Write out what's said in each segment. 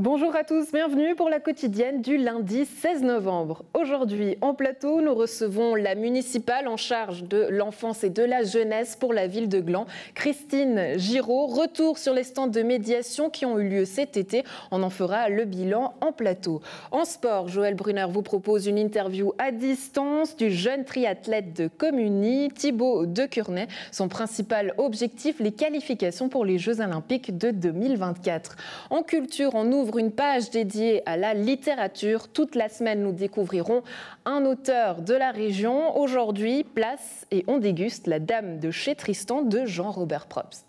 Bonjour à tous, bienvenue pour la quotidienne du lundi 16 novembre. Aujourd'hui, en plateau, nous recevons la municipale en charge de l'enfance et de la jeunesse pour la ville de Gland, Christine Giraud. Retour sur les stands de médiation qui ont eu lieu cet été. On en fera le bilan en plateau. En sport, Joël Brunner vous propose une interview à distance du jeune triathlète de Communy, Thibaut Decurnay. Son principal objectif, les qualifications pour les Jeux Olympiques de 2024. En culture, on ouvre une page dédiée à la littérature. Toute la semaine, nous découvrirons un auteur de la région. Aujourd'hui, place et on déguste La Dame de chez Tristan de Jean-Robert Probst.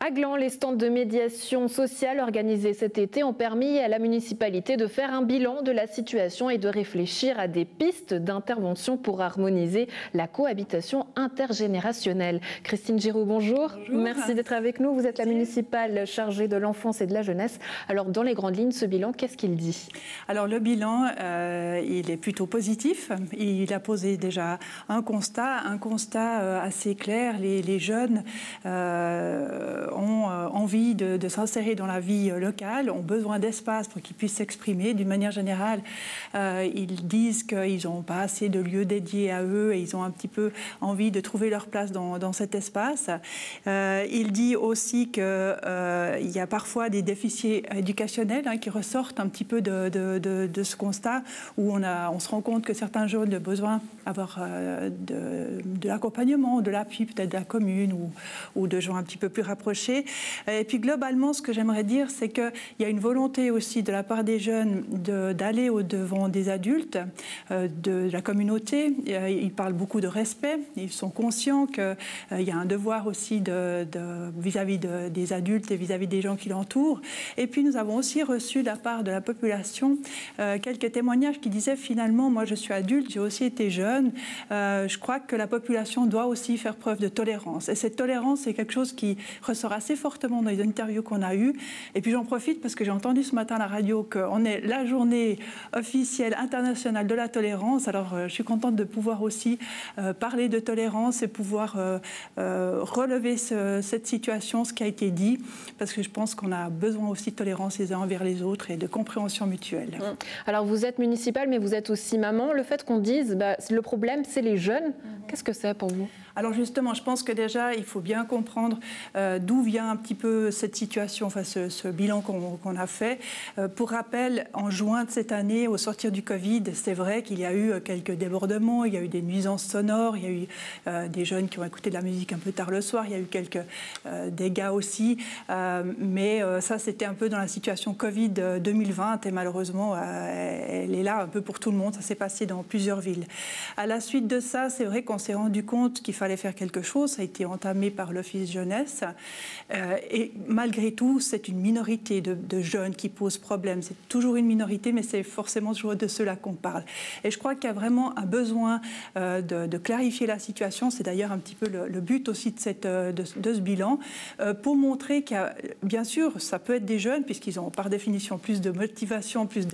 À Gland, les stands de médiation sociale organisés cet été ont permis à la municipalité de faire un bilan de la situation et de réfléchir à des pistes d'intervention pour harmoniser la cohabitation intergénérationnelle. Christine Giraud, bonjour. Bonjour. Merci d'être avec nous. Vous êtes la municipale chargée de l'enfance et de la jeunesse. Alors, dans les grandes lignes, ce bilan, qu'est-ce qu'il dit? Alors, le bilan, il est plutôt positif. Il a posé déjà un constat assez clair. Les jeunes ont envie de s'insérer dans la vie locale, ont besoin d'espace pour qu'ils puissent s'exprimer. D'une manière générale, ils disent qu'ils n'ont pas assez de lieux dédiés à eux et ils ont un petit peu envie de trouver leur place dans cet espace. Il dit aussi qu'il y a parfois des déficits éducationnels qui ressortent un petit peu de ce constat où on se rend compte que certains jeunes ont besoin d'avoir de l'accompagnement, de l'appui peut-être de la commune ou de gens un petit peu plus rapprochés. Et puis globalement, ce que j'aimerais dire, c'est qu'il y a une volonté aussi de la part des jeunes d'aller au-devant des adultes, de la communauté. Ils parlent beaucoup de respect. Ils sont conscients qu'il y a un devoir aussi vis-à-vis des adultes et vis-à-vis des gens qui l'entourent. Et puis nous avons aussi reçu de la part de la population quelques témoignages qui disaient finalement, moi je suis adulte, j'ai aussi été jeune. Je crois que la population doit aussi faire preuve de tolérance. Et cette tolérance, c'est quelque chose qui ressort assez fortement dans les interviews qu'on a eues. Et puis j'en profite parce que j'ai entendu ce matin à la radio qu'on est la journée officielle internationale de la tolérance. Alors je suis contente de pouvoir aussi parler de tolérance et pouvoir relever cette situation, ce qui a été dit, parce que je pense qu'on a besoin aussi de tolérance les uns envers les autres et de compréhension mutuelle. Alors vous êtes municipale, mais vous êtes aussi maman. Le fait qu'on dise le problème, c'est les jeunes, qu'est-ce que c'est pour vous? Alors justement, je pense que déjà, il faut bien comprendre d'où vient un petit peu cette situation, enfin ce bilan qu'on a fait. Pour rappel, en juin de cette année, au sortir du Covid, c'est vrai qu'il y a eu quelques débordements, il y a eu des nuisances sonores, il y a eu des jeunes qui ont écouté de la musique un peu tard le soir, il y a eu quelques dégâts aussi, mais ça c'était un peu dans la situation Covid 2020 et malheureusement elle est là un peu pour tout le monde, ça s'est passé dans plusieurs villes. À la suite de ça, c'est vrai qu'on s'est rendu compte qu'il fallait faire quelque chose, ça a été entamé par l'Office jeunesse. Et malgré tout, c'est une minorité de jeunes qui posent problème. C'est toujours une minorité, mais c'est forcément toujours de ceux-là qu'on parle. Et je crois qu'il y a vraiment un besoin de clarifier la situation. C'est d'ailleurs un petit peu le but aussi de ce bilan, pour montrer qu'il y a, bien sûr, ça peut être des jeunes, puisqu'ils ont par définition plus de motivation, plus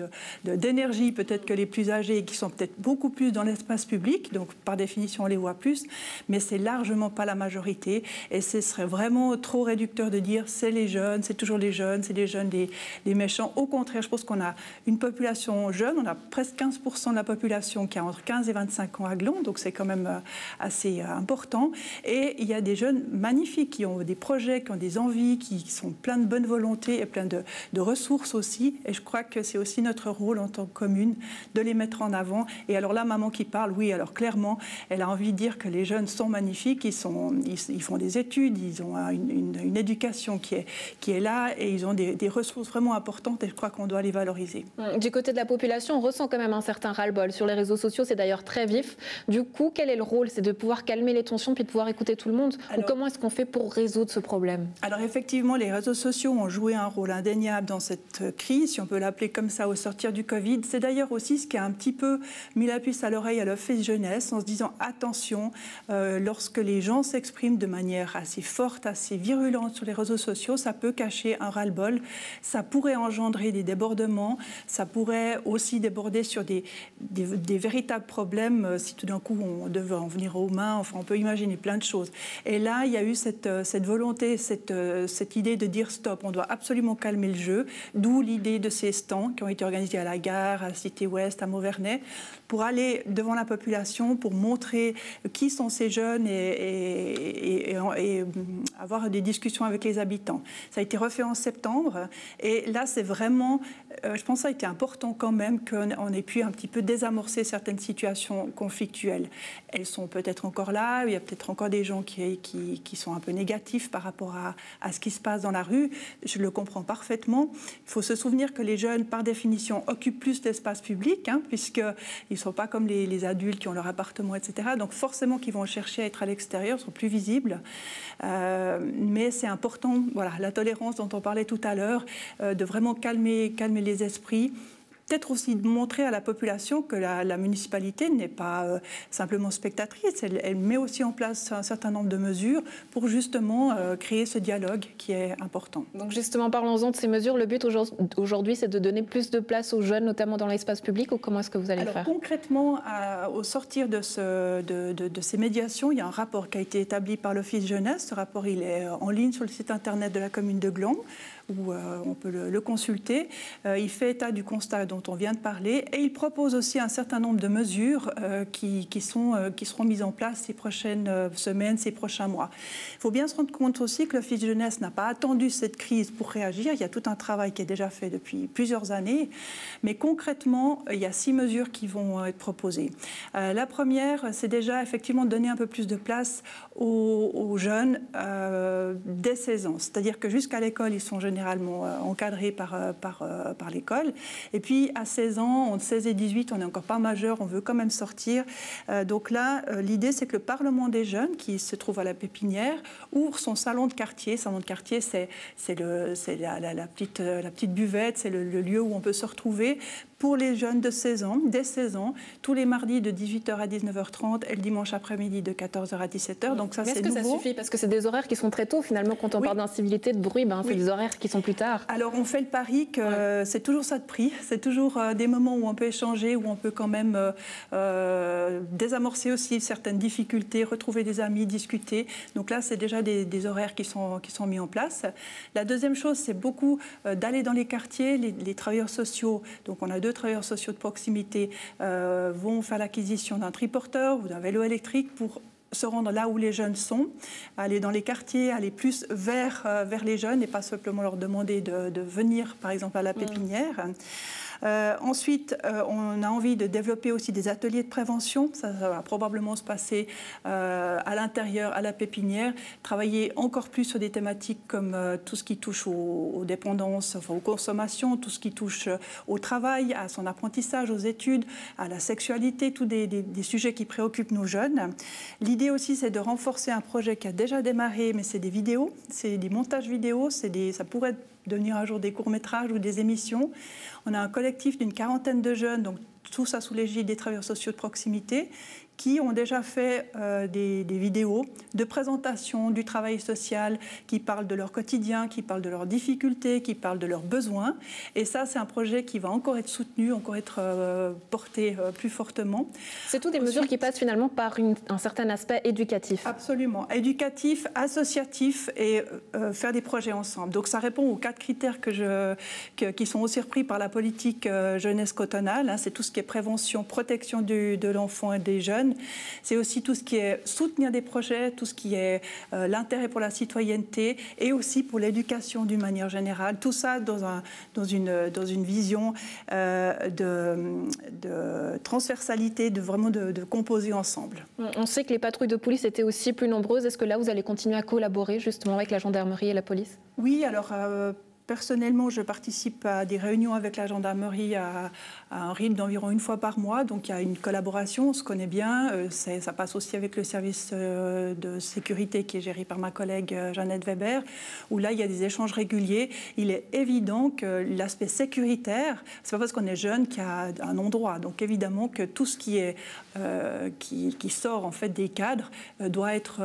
d'énergie peut-être que les plus âgés, qui sont peut-être beaucoup plus dans l'espace public. Donc, par définition, on les voit plus. Mais c'est largement pas la majorité. Et ce serait vraiment trop réducteur de dire c'est les jeunes, c'est toujours les jeunes, c'est les jeunes les méchants. Au contraire, je pense qu'on a une population jeune, on a presque 15% de la population qui a entre 15 et 25 ans à Gland, donc c'est quand même assez important. Et il y a des jeunes magnifiques qui ont des projets, qui ont des envies, qui sont pleins de bonne volonté et plein de ressources aussi. Et je crois que c'est aussi notre rôle en tant que commune de les mettre en avant. Et alors là, maman qui parle, oui, alors clairement, elle a envie de dire que les jeunes sont magnifiques, ils font des études, ils ont une éducation qui est là et ils ont des ressources vraiment importantes et je crois qu'on doit les valoriser. Du côté de la population, on ressent quand même un certain ras-le-bol. Sur les réseaux sociaux, c'est d'ailleurs très vif. Du coup, quel est le rôle? C'est de pouvoir calmer les tensions puis de pouvoir écouter tout le monde? Ou comment est-ce qu'on fait pour résoudre ce problème? Alors effectivement, les réseaux sociaux ont joué un rôle indéniable dans cette crise, si on peut l'appeler comme ça, au sortir du Covid. C'est d'ailleurs aussi ce qui a un petit peu mis la puce à l'oreille à l'Office jeunesse en se disant attention, lorsque les gens s'expriment de manière assez forte, assez virulente sur les réseaux sociaux, ça peut cacher un ras-le-bol, ça pourrait engendrer des débordements, ça pourrait aussi déborder sur des véritables problèmes si tout d'un coup on devait en venir aux mains, enfin on peut imaginer plein de choses. Et là, il y a eu cette volonté, cette idée de dire stop, on doit absolument calmer le jeu, d'où l'idée de ces stands qui ont été organisés à la gare, à Cité Ouest, à Mauverney, pour aller devant la population, pour montrer qui sont ces jeunes et avoir des discussions avec les habitants. Ça a été refait en septembre et là c'est vraiment, je pense que ça a été important quand même qu'on ait pu un petit peu désamorcer certaines situations conflictuelles. Elles sont peut-être encore là, il y a peut-être encore des gens qui sont un peu négatifs par rapport à ce qui se passe dans la rue, je le comprends parfaitement. Il faut se souvenir que les jeunes par définition occupent plus d'espace public, puisqu'ils ne sont pas comme les adultes qui ont leur appartement, etc. Donc forcément qu'ils vont chercher à être à l'extérieur, sont plus visibles. Mais c'est important, voilà, la tolérance dont on parlait tout à l'heure, de vraiment calmer les esprits. Peut-être aussi de montrer à la population que la municipalité n'est pas simplement spectatrice, elle met aussi en place un certain nombre de mesures pour justement créer ce dialogue qui est important. Donc justement, parlons-en de ces mesures. Le but aujourd'hui, c'est de donner plus de place aux jeunes, notamment dans l'espace public, ou comment est-ce que vous allez faire ? Concrètement, au sortir de ces médiations, il y a un rapport qui a été établi par l'Office Jeunesse. Ce rapport, il est en ligne sur le site internet de la commune de Gland, où on peut le consulter. Il fait état du constat dont on vient de parler et il propose aussi un certain nombre de mesures qui seront mises en place ces prochaines semaines, ces prochains mois. Il faut bien se rendre compte aussi que l'Office Jeunesse n'a pas attendu cette crise pour réagir. Il y a tout un travail qui est déjà fait depuis plusieurs années. Mais concrètement, il y a 6 mesures qui vont être proposées. La première, c'est déjà effectivement de donner un peu plus de place aux jeunes dès 16 ans. C'est-à-dire que jusqu'à l'école, ils sont généralement encadrés par l'école. Et puis, à 16 ans, entre 16 et 18, on n'est encore pas majeur, on veut quand même sortir. Donc là, l'idée, c'est que le Parlement des jeunes, qui se trouve à la Pépinière, ouvre son salon de quartier. Salon de quartier, c'est la petite buvette, c'est le lieu où on peut se retrouver pour les jeunes de 16 ans, dès 16 ans, tous les mardis de 18h à 19h30 et le dimanche après-midi de 14h à 17h. Donc ça, c'est nouveau. Est-ce que ça suffit ? Parce que c'est des horaires qui sont très tôt, finalement, quand on parle d'incivilité, de bruit, c'est des horaires qui sont plus tard. Alors, on fait le pari que c'est toujours ça de prix. C'est toujours des moments où on peut échanger, où on peut quand même désamorcer aussi certaines difficultés, retrouver des amis, discuter. Donc là, c'est déjà des horaires qui sont mis en place. La deuxième chose, c'est beaucoup d'aller dans les quartiers. Les travailleurs sociaux, donc on a 2 travailleurs sociaux de proximité, vont faire l'acquisition d'un triporteur ou d'un vélo électrique pour se rendre là où les jeunes sont, aller dans les quartiers, aller plus vers les jeunes et pas simplement leur demander de venir, par exemple, à la Pépinière. Ensuite, on a envie de développer aussi des ateliers de prévention. Ça va probablement se passer à l'intérieur, à la Pépinière. Travailler encore plus sur des thématiques comme tout ce qui touche aux dépendances, enfin, aux consommations, tout ce qui touche au travail, à son apprentissage, aux études, à la sexualité, tous des sujets qui préoccupent nos jeunes. L'idée aussi, c'est de renforcer un projet qui a déjà démarré, mais c'est des vidéos, c'est des montages vidéo, ça pourrait devenir un jour des courts-métrages ou des émissions. On a un collectif d'une 40aine de jeunes, donc tout ça sous l'égide des travailleurs sociaux de proximité, qui ont déjà fait des vidéos de présentation du travail social, qui parlent de leur quotidien, qui parlent de leurs difficultés, qui parlent de leurs besoins. Et ça, c'est un projet qui va encore être soutenu, encore être porté plus fortement. C'est toutes des mesures qui passent finalement par un certain aspect éducatif. Absolument. Éducatif, associatif et faire des projets ensemble. Donc ça répond aux 4 critères qui sont aussi repris par la politique jeunesse cotonale. C'est tout ce qui est prévention, protection de l'enfant et des jeunes. C'est aussi tout ce qui est soutenir des projets, tout ce qui est l'intérêt pour la citoyenneté et aussi pour l'éducation d'une manière générale. Tout ça dans une vision de transversalité, de composer ensemble. On sait que les patrouilles de police étaient aussi plus nombreuses. Est-ce que là, vous allez continuer à collaborer justement avec la gendarmerie et la police ? Oui, alors Personnellement, je participe à des réunions avec la gendarmerie à un rythme d'environ une fois par mois. Donc il y a une collaboration, on se connaît bien. Ça passe aussi avec le service de sécurité qui est géré par ma collègue Jeannette Weber, où là il y a des échanges réguliers. Il est évident que l'aspect sécuritaire, c'est pas parce qu'on est jeune qu'il y a un non-droit. Donc évidemment que tout ce qui est qui sort en fait des cadres doit être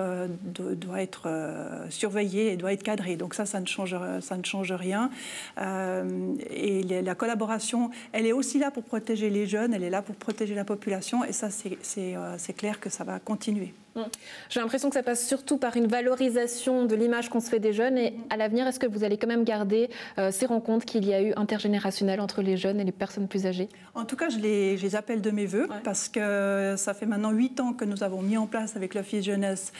surveillé et doit être cadré. Donc ça ne change rien. Et la collaboration, elle est aussi là pour protéger les jeunes, elle est là pour protéger la population, et ça, c'est clair que ça va continuer. J'ai l'impression que ça passe surtout par une valorisation de l'image qu'on se fait des jeunes. Et à l'avenir, est-ce que vous allez quand même garder ces rencontres qu'il y a eu intergénérationnelles entre les jeunes et les personnes plus âgées? En tout cas, je les appelle de mes voeux, parce que ça fait maintenant 8 ans que nous avons mis en place avec l'Office Jeunesse,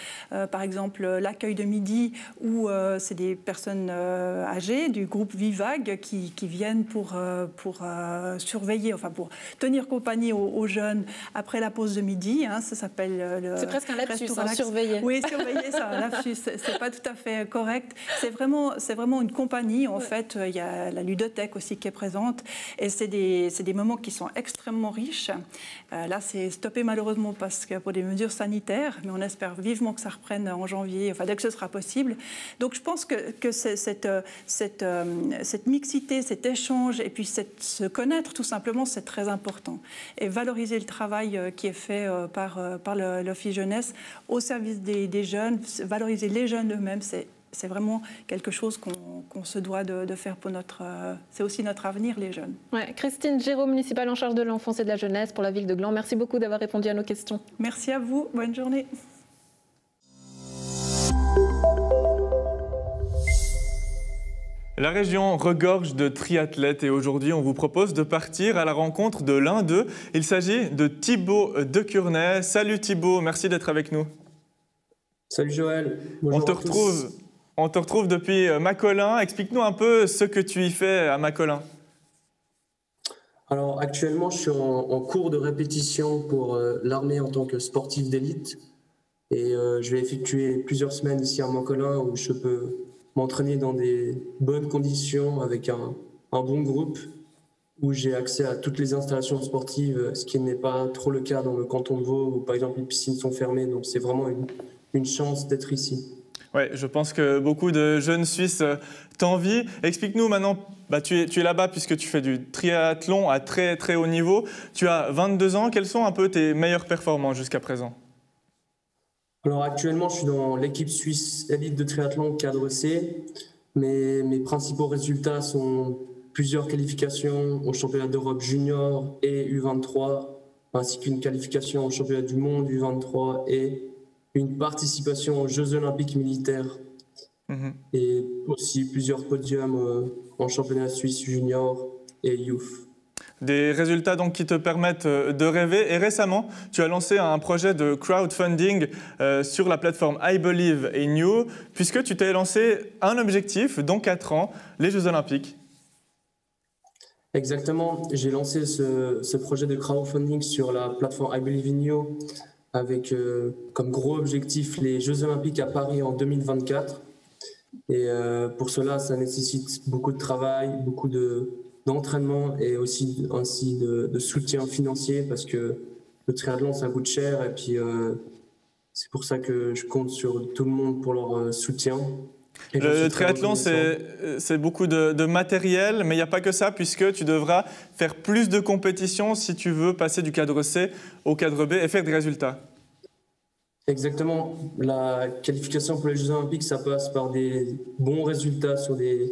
par exemple, l'accueil de midi, où c'est des personnes âgées du groupe Vivague qui viennent pour surveiller, enfin pour tenir compagnie aux jeunes après la pause de midi. Hein, ça s'appelle c'est presque un lapsus, surveiller. Oui, surveiller, c'est un lapsus, c'est pas tout à fait correct. C'est vraiment une compagnie, en fait. Il y a la ludothèque aussi qui est présente, et c'est des moments qui sont extrêmement riches. Là, c'est stoppé malheureusement parce que pour des mesures sanitaires, mais on espère vivement que ça reprenne en janvier, enfin dès que ce sera possible. Donc je pense que cette mixité, cet échange, et puis se connaître tout simplement, c'est très important. Et valoriser le travail qui est fait par l'Office Jeunesse au service des jeunes, valoriser les jeunes eux-mêmes, c'est vraiment quelque chose qu'on se doit de faire pour c'est aussi notre avenir, les jeunes. Ouais. Christine Géraud, municipale en charge de l'enfance et de la jeunesse pour la ville de Gland. Merci beaucoup d'avoir répondu à nos questions. Merci à vous. Bonne journée. La région regorge de triathlètes et aujourd'hui, on vous propose de partir à la rencontre de l'un d'eux. Il s'agit de Thibaut Decurnay. Salut Thibaut, merci d'être avec nous. Salut Joël. Bonjour On te retrouve depuis Macolin. Explique-nous un peu ce que tu y fais à Macolin. Alors actuellement, je suis en cours de répétition pour l'armée en tant que sportif d'élite. Et je vais effectuer plusieurs semaines ici à Macolin où je peux m'entraîner dans des bonnes conditions avec un bon groupe où j'ai accès à toutes les installations sportives, ce qui n'est pas trop le cas dans le canton de Vaud où par exemple les piscines sont fermées. Donc c'est vraiment une chance d'être ici. Oui, je pense que beaucoup de jeunes Suisses t'envient. Explique-nous maintenant, tu es là-bas puisque tu fais du triathlon à très très haut niveau. Tu as 22 ans, quelles sont un peu tes meilleures performances jusqu'à présent? Alors actuellement, je suis dans l'équipe suisse élite de triathlon cadre C. Mes principaux résultats sont plusieurs qualifications au championnat d'Europe junior et U23, ainsi qu'une qualification au championnat du monde U23 et une participation aux Jeux olympiques militaires. Et aussi plusieurs podiums en championnat suisse junior et youth. Des résultats donc qui te permettent de rêver. Et récemment, tu as lancé un projet de crowdfunding sur la plateforme I Believe in You, puisque tu t'es lancé un objectif dans 4 ans, les Jeux Olympiques. Exactement. J'ai lancé ce projet de crowdfunding sur la plateforme I Believe in You avec comme gros objectif les Jeux Olympiques à Paris en 2024. Et pour cela, ça nécessite beaucoup de travail, beaucoup d'entraînement et aussi ainsi de soutien financier parce que le triathlon, ça coûte cher et puis c'est pour ça que je compte sur tout le monde pour leur soutien. Le triathlon, c'est beaucoup de matériel, mais il n'y a pas que ça puisque tu devras faire plus de compétitions si tu veux passer du cadre C au cadre B et faire des résultats. Exactement. La qualification pour les Jeux Olympiques, ça passe par des bons résultats sur des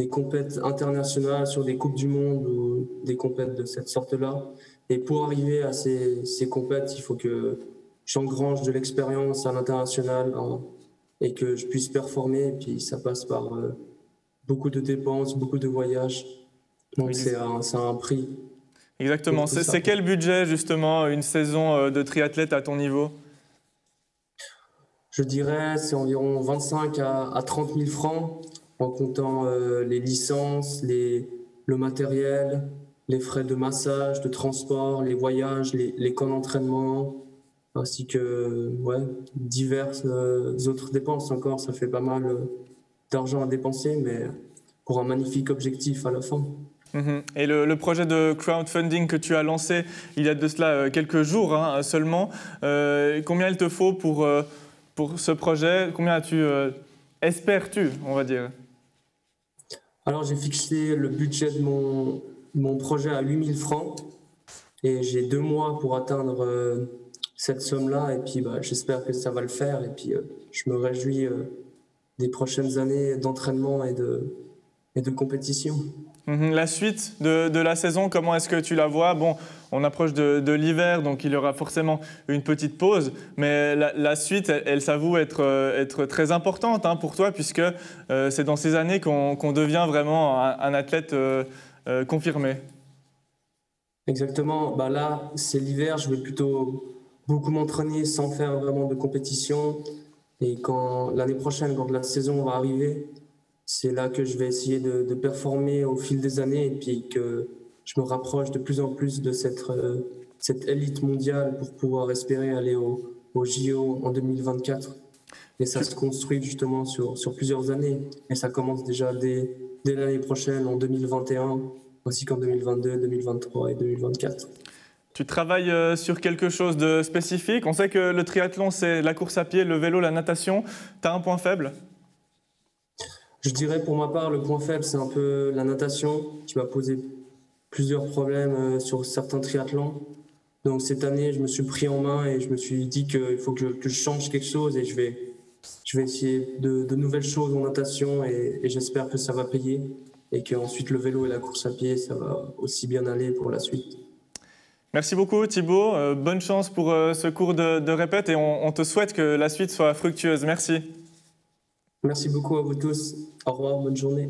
compétitions internationales, sur des Coupes du Monde ou des compétitions de cette sorte-là. Et pour arriver à ces compétitions, il faut que j'engrange de l'expérience à l'international et que je puisse performer. Et puis ça passe par beaucoup de dépenses, beaucoup de voyages. Donc c'est un prix. Exactement. C'est quel budget justement une saison de triathlète à ton niveau? Je dirais c'est environ 25 à 30 000 francs en comptant les licences, le matériel, les frais de massage, de transport, les voyages, les camps d'entraînement, ainsi que diverses autres dépenses encore. Ça fait pas mal d'argent à dépenser, mais pour un magnifique objectif à la fin. Et le projet de crowdfunding que tu as lancé il y a de cela quelques jours seulement, combien il te faut pour ce projet? Combien espères-tu, on va dire? Alors j'ai fixé le budget de mon projet à 8 000 francs et j'ai 2 mois pour atteindre cette somme-là et puis j'espère que ça va le faire et puis je me réjouis des prochaines années d'entraînement et de compétition. La suite de la saison, comment est-ce que tu la vois? Bon, on approche de l'hiver, donc il y aura forcément une petite pause, mais la suite, elle s'avoue être très importante pour toi, puisque c'est dans ces années qu'on devient vraiment un athlète confirmé. Exactement. Là, c'est l'hiver, je vais plutôt beaucoup m'entraîner sans faire vraiment de compétition. Et l'année prochaine, quand la saison va arriver, c'est là que je vais essayer de performer au fil des années et puis que je me rapproche de plus en plus de cette élite mondiale pour pouvoir espérer aller au JO en 2024. Et ça se construit justement sur plusieurs années. Et ça commence déjà dès l'année prochaine, en 2021, ainsi qu'en 2022, 2023 et 2024. Tu travailles sur quelque chose de spécifique? On sait que le triathlon, c'est la course à pied, le vélo, la natation. Tu as un point faible? Je dirais pour ma part, le point faible, c'est un peu la natation qui m'a posé plusieurs problèmes sur certains triathlons. Donc cette année, je me suis pris en main et je me suis dit qu'il faut que je change quelque chose et je vais essayer de nouvelles choses en natation et j'espère que ça va payer et qu'ensuite le vélo et la course à pied, ça va aussi bien aller pour la suite. Merci beaucoup Thibaut, bonne chance pour ce cours de répète et on te souhaite que la suite soit fructueuse. Merci. Merci beaucoup à vous tous. Au revoir, bonne journée.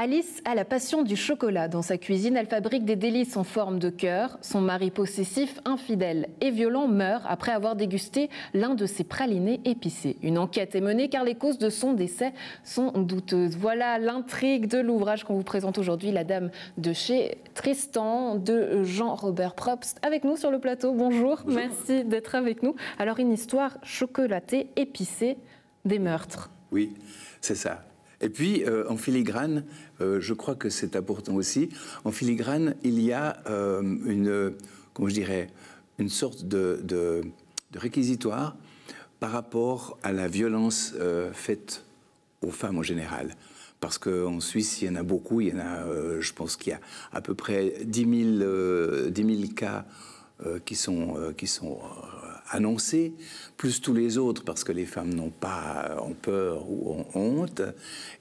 Alice a la passion du chocolat. Dans sa cuisine, elle fabrique des délices en forme de cœur. Son mari possessif, infidèle et violent meurt après avoir dégusté l'un de ses pralinés épicés. Une enquête est menée car les causes de son décès sont douteuses. Voilà l'intrigue de l'ouvrage qu'on vous présente aujourd'hui, La Dame de chez Tristan, de Jean-Robert Probst. Avec nous sur le plateau, bonjour. Merci d'être avec nous. Alors une histoire chocolatée, épicée, des meurtres. Oui, c'est ça. Et puis, en filigrane, je crois que c'est important aussi, en filigrane, il y a une sorte de réquisitoire par rapport à la violence faite aux femmes en général. Parce qu'en Suisse, il y en a beaucoup, il y en a, je pense qu'il y a à peu près 10 000 cas qui sont annoncés, plus tous les autres, parce que les femmes n'ont pas ont peur ou ont honte.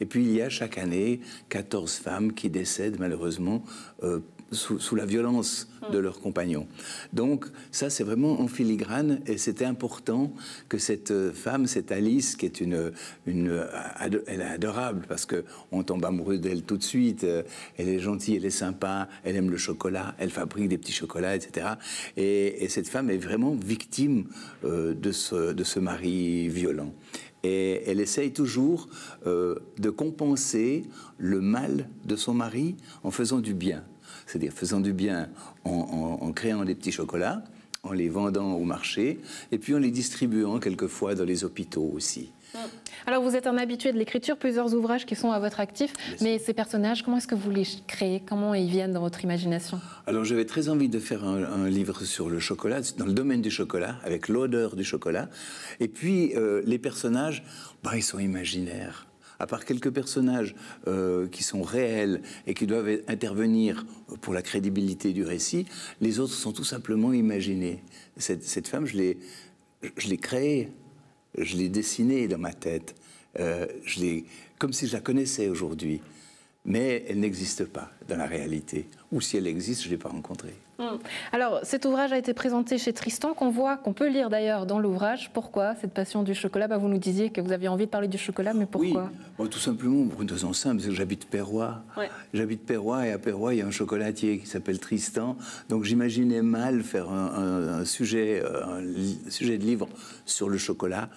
Et puis il y a chaque année 14 femmes qui décèdent malheureusement sous la violence de leurs compagnons. Donc ça, c'est vraiment en filigrane, et c'était important que cette femme, cette Alice, qui est elle est adorable, parce qu'on tombe amoureux d'elle tout de suite, elle est gentille, elle est sympa, elle aime le chocolat, elle fabrique des petits chocolats, etc. Et cette femme est vraiment victime de ce mari violent. Et elle essaye toujours de compenser le mal de son mari en faisant du bien. C'est-à-dire faisant du bien en créant des petits chocolats, en les vendant au marché, et puis en les distribuant quelquefois dans les hôpitaux aussi. Alors vous êtes un habitué de l'écriture, plusieurs ouvrages qui sont à votre actif, mais ces personnages, comment est-ce que vous les créez? Comment ils viennent dans votre imagination? Alors j'avais très envie de faire un livre sur le chocolat, dans le domaine du chocolat, avec l'odeur du chocolat. Et puis les personnages, ils sont imaginaires. À part quelques personnages qui sont réels et qui doivent intervenir pour la crédibilité du récit, les autres sont tout simplement imaginés. Cette femme, je l'ai créée, je l'ai dessinée dans ma tête, comme si je la connaissais aujourd'hui. Mais elle n'existe pas dans la réalité. Ou si elle existe, je ne l'ai pas rencontrée. Alors, cet ouvrage a été présenté chez Tristan, qu'on peut lire d'ailleurs dans l'ouvrage. Pourquoi cette passion du chocolat? Vous nous disiez que vous aviez envie de parler du chocolat, mais pourquoi? Oui, tout simplement pour une raison simple, c'est que j'habite Perrois. Ouais. J'habite Perrois, et à Perrois, il y a un chocolatier qui s'appelle Tristan. Donc j'imaginais mal faire un sujet de livre sur le chocolat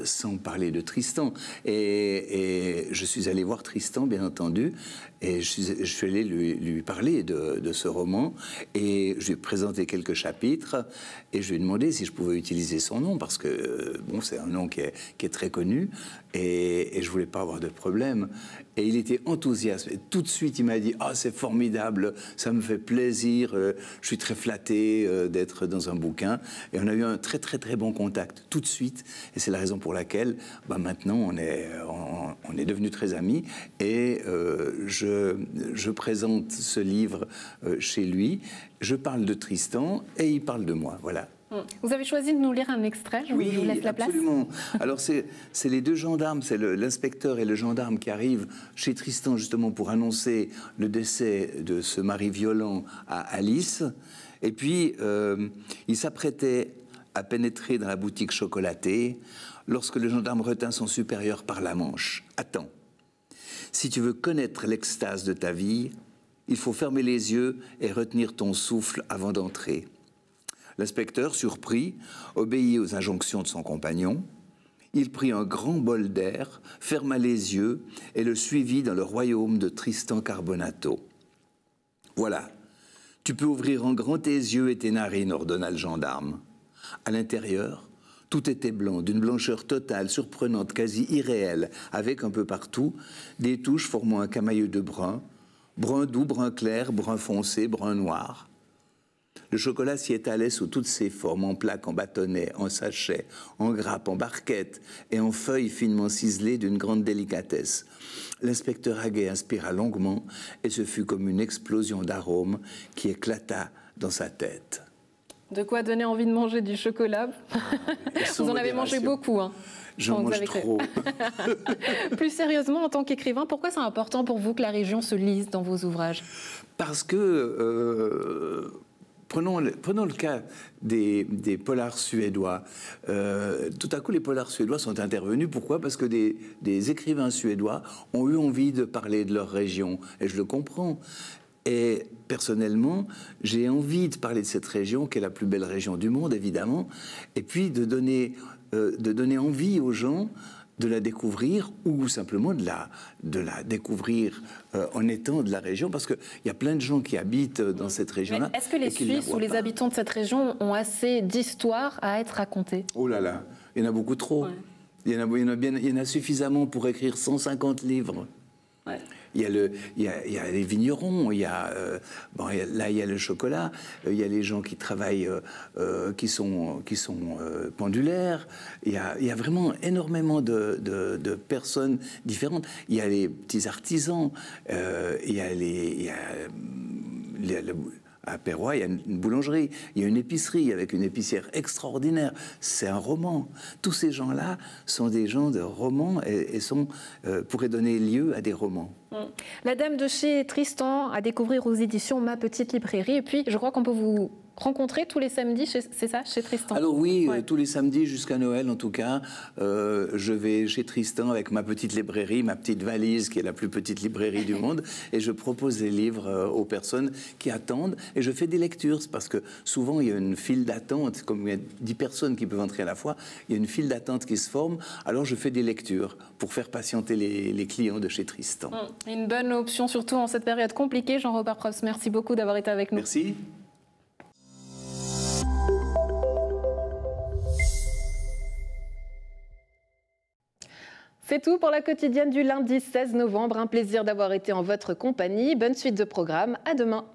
sans parler de Tristan. Et je suis allé voir Tristan, bien entendu, et je suis allé lui parler de ce roman et je lui ai présenté quelques chapitres et je lui ai demandé si je pouvais utiliser son nom parce que bon, c'est un nom qui est très connu et je voulais pas avoir de problème. Et il était enthousiaste. Et tout de suite, il m'a dit « Ah, c'est formidable, ça me fait plaisir, je suis très flatté d'être dans un bouquin. » Et on a eu un très, très, très bon contact tout de suite. Et c'est la raison pour laquelle, maintenant, on est devenus très amis. Et je présente ce livre chez lui. Je parle de Tristan et il parle de moi, voilà. Vous avez choisi de nous lire un extrait, je vous laisse la place. Absolument. Alors c'est les deux gendarmes, c'est l'inspecteur et le gendarme qui arrivent chez Tristan justement pour annoncer le décès de ce mari violent à Alice. Et puis il s'apprêtait à pénétrer dans la boutique chocolatée lorsque le gendarme retint son supérieur par la manche. « Attends, si tu veux connaître l'extase de ta vie, il faut fermer les yeux et retenir ton souffle avant d'entrer. » L'inspecteur, surpris, obéit aux injonctions de son compagnon. Il prit un grand bol d'air, ferma les yeux et le suivit dans le royaume de Tristan Carbonato. « Voilà, tu peux ouvrir en grand tes yeux et tes narines, » ordonna le gendarme. À l'intérieur, tout était blanc, d'une blancheur totale, surprenante, quasi irréelle, avec un peu partout des touches formant un camailleux de brun doux, brun clair, brun foncé, brun noir. Le chocolat s'y étalait sous toutes ses formes, en plaques, en bâtonnets, en sachets, en grappes, en barquettes et en feuilles finement ciselées d'une grande délicatesse. L'inspecteur Haguet inspira longuement et ce fut comme une explosion d'arômes qui éclata dans sa tête. De quoi donner envie de manger du chocolat. Vous en avez mangé beaucoup, hein. J'en mange trop. Plus sérieusement, en tant qu'écrivain, pourquoi c'est important pour vous que la région se lise dans vos ouvrages? Parce que... Prenons le cas des polars suédois. Tout à coup, les polars suédois sont intervenus. Pourquoi? Parce que des écrivains suédois ont eu envie de parler de leur région. Et je le comprends. Et personnellement, j'ai envie de parler de cette région, qui est la plus belle région du monde, évidemment, et puis de donner envie aux gens de la découvrir ou simplement de la découvrir en étant de la région, parce qu'il y a plein de gens qui habitent dans cette région-là. Est-ce que les Suisses ou les habitants de cette région ont assez d'histoires à être racontées? Oh là là, il y en a beaucoup trop. Ouais. Il y en a suffisamment pour écrire 150 livres. Ouais. Il y a les vignerons, il y a le chocolat, il y a les gens qui travaillent, qui sont pendulaires. Il y a vraiment énormément de personnes différentes. Il y a les petits artisans, à Perrois, il y a une boulangerie, il y a une épicerie avec une épicière extraordinaire. C'est un roman. Tous ces gens-là sont des gens de romans et pourraient donner lieu à des romans. La Dame de chez Tristan à découvrir aux éditions Ma Petite Librairie. Et puis, je crois qu'on peut vous rencontrer tous les samedis, c'est ça, chez Tristan? Alors oui, ouais. Tous les samedis jusqu'à Noël en tout cas, je vais chez Tristan avec ma petite librairie, ma petite valise qui est la plus petite librairie du monde, et je propose des livres aux personnes qui attendent, et je fais des lectures, parce que souvent il y a une file d'attente, comme il y a 10 personnes qui peuvent entrer à la fois, il y a une file d'attente qui se forme, alors je fais des lectures pour faire patienter les clients de chez Tristan. Une bonne option, surtout en cette période compliquée. Jean-Robert Probst, merci beaucoup d'avoir été avec nous. Merci. C'est tout pour la quotidienne du lundi 16 novembre. Un plaisir d'avoir été en votre compagnie. Bonne suite de programme. À demain.